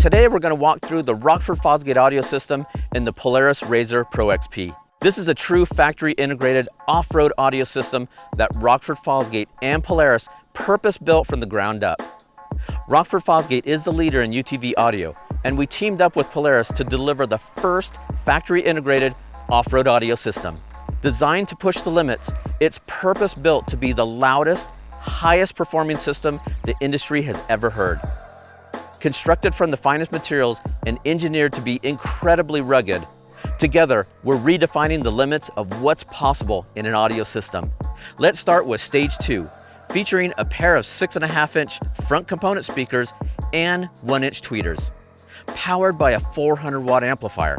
Today we're going to walk through the Rockford Fosgate audio system in the Polaris RZR Pro XP. This is a true factory integrated off-road audio system that Rockford Fosgate and Polaris purpose-built from the ground up. Rockford Fosgate is the leader in UTV audio, and we teamed up with Polaris to deliver the first factory integrated off-road audio system. Designed to push the limits, it's purpose-built to be the loudest, highest performing system the industry has ever heard. Constructed from the finest materials and engineered to be incredibly rugged, together we're redefining the limits of what's possible in an audio system. Let's start with Stage 2, featuring a pair of 6.5-inch front component speakers and 1-inch tweeters, powered by a 400-watt amplifier.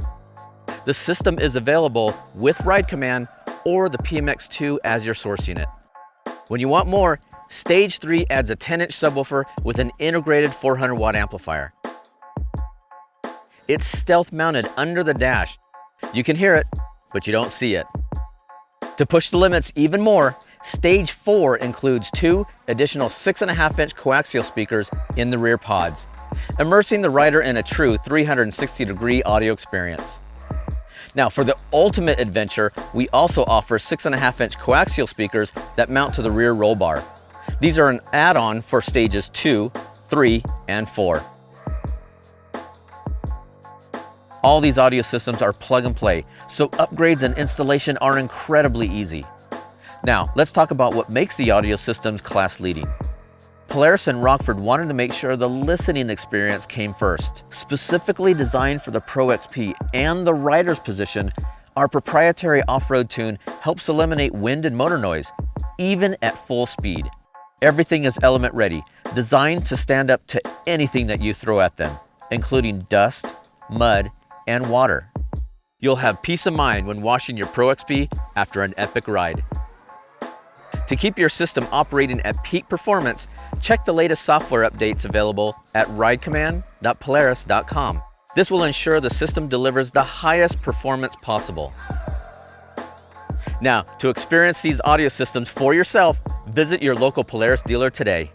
The system is available with Ride Command or the PMX2 as you're sourcing it. When you want more, Stage 3 adds a 10-inch subwoofer with an integrated 400-watt amplifier. It's stealth-mounted under the dash. You can hear it, but you don't see it. To push the limits even more, Stage 4 includes 2 additional 6.5-inch coaxial speakers in the rear pods, immersing the rider in a true 360-degree audio experience. Now, for the ultimate adventure, we also offer 6.5-inch coaxial speakers that mount to the rear roll bar. These are an add-on for Stages 2, 3, and 4. All these audio systems are plug and play, so upgrades and installation are incredibly easy. Now, let's talk about what makes the audio systems class leading. Polaris and Rockford wanted to make sure the listening experience came first. Specifically designed for the Pro XP and the rider's position, our proprietary off-road tune helps eliminate wind and motor noise, even at full speed. Everything is element ready, designed to stand up to anything that you throw at them, including dust, mud, and water. You'll have peace of mind when washing your Pro XP after an epic ride. To keep your system operating at peak performance, check the latest software updates available at ridecommand.polaris.com. This will ensure the system delivers the highest performance possible. Now, to experience these audio systems for yourself, visit your local Polaris dealer today.